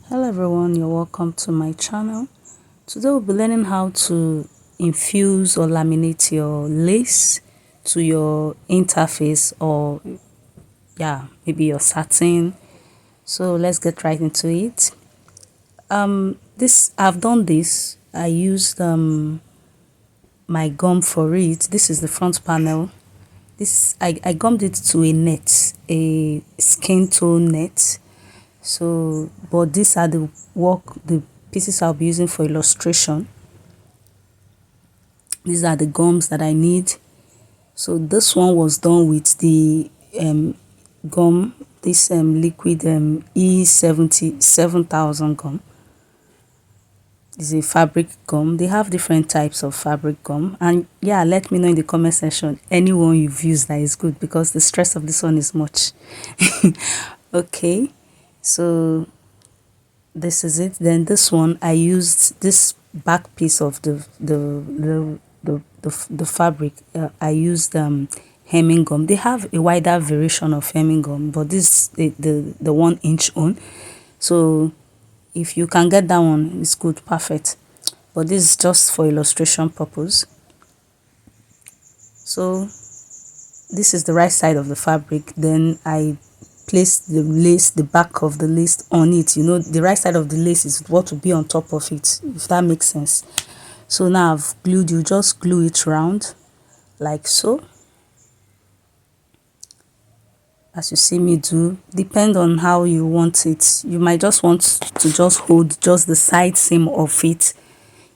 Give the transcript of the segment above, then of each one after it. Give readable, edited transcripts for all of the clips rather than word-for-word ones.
Hello everyone, you're welcome to my channel. Today we'll be learning how to infuse or laminate your lace to your interface, or maybe your satin. So let's get right into it. I've done this. I used my gum for it. This is the front panel. I gummed it to a net, a skin tone net. So, but these are the pieces I'll be using for illustration. These are the gums that I need. So this one was done with the gum, this liquid E70 7000 gum. This is a fabric gum. They have different types of fabric gum, and yeah, let me know in the comment section anyone you've used that is good, because the stress of this one is much. Okay, so this is it. Then this one, I used this back piece of the fabric. I used hemming gum. They have a wider variation of hemming gum, but this is the 1 inch one. So if you can get that one, it's good, perfect. But this is just for illustration purpose. So this is the right side of the fabric. Then I place the lace, the back of the lace on it. You know, the right side of the lace is what will be on top of it, if that makes sense. So now I've glued, you just glue it round like so, as you see me do. Depend on how you want it. You might just want to just hold just the side seam of it.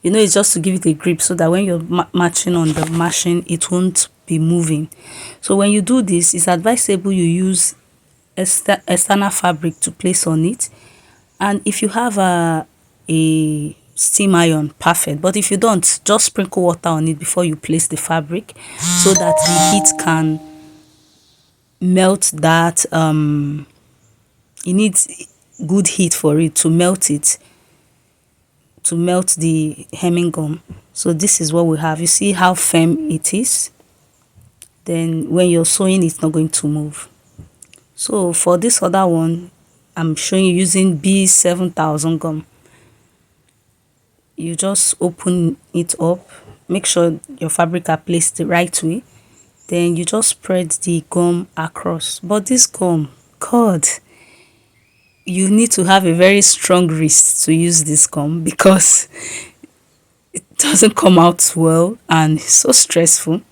You know, it's just to give it a grip so that when you're matching on the machine, it won't be moving. So when you do this, it's advisable you use external fabric to place on it. And if you have a steam iron, perfect. But if you don't, just sprinkle water on it before you place the fabric, so that the heat can melt that. You need good heat for it to melt it, to melt the hemming gum. So this is what we have. You see how firm it is. Then when you're sewing, it's not going to move. So for this other one, I'm showing you using B7000 gum. You just open it up, make sure your fabric are placed the right way. Then you just spread the gum across. But this gum, God, you need to have a very strong wrist to use this gum, because it doesn't come out well and it's so stressful.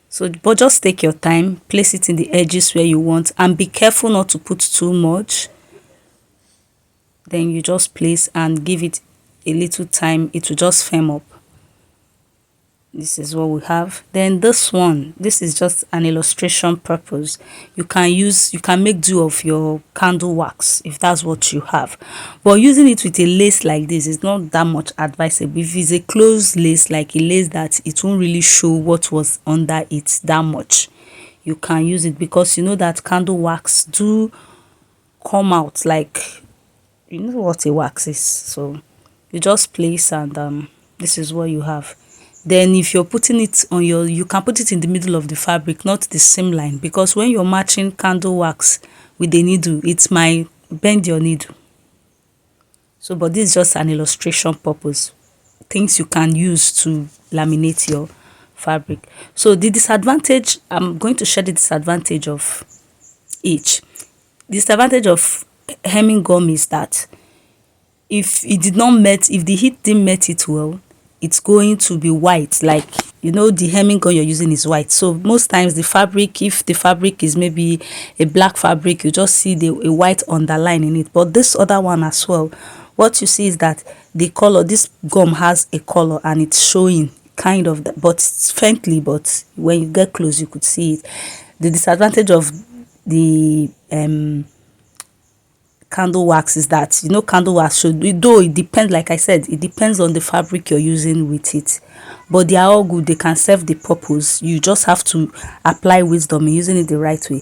So, but just take your time, place it in the edges where you want, and be careful not to put too much. Then you just place and give it a little time, it will just firm up. This is what we have. Then this one, this is just an illustration purpose. You can make do of your candle wax if that's what you have, but using it with a lace like this is not that much advisable. If it's a closed lace, like a lace that it won't really show what was under it that much, you can use it, because you know that candle wax do come out, like, you know what a wax is. So you just place, and this is what you have. Then if you're putting it on you can put it in the middle of the fabric, not the seam line, because when you're matching candle wax with the needle, it might bend your needle. So, but this is just an illustration purpose, things you can use to laminate your fabric. So the disadvantage, I'm going to share the disadvantage of each. The disadvantage of hemming gum is that if the heat didn't met it well, it's going to be white. Like, you know, the hemming gum you're using is white. So most times the fabric, if the fabric is maybe a black fabric, you just see a white underline in it. But this other one as well, what you see is that the color, this gum has a color and it's showing kind of that, but it's faintly, but when you get close you could see it. The disadvantage of the candle wax is that, you know, candle wax should, though it depends, like I said, it depends on the fabric you're using with it, but they are all good, they can serve the purpose. You just have to apply wisdom in using it the right way.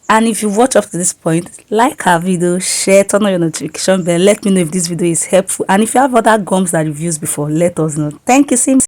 And if you've watched up to this point, like our video, share, turn on your notification bell, let me know if this video is helpful, and if you have other gums that you've used before, let us know. Thank you.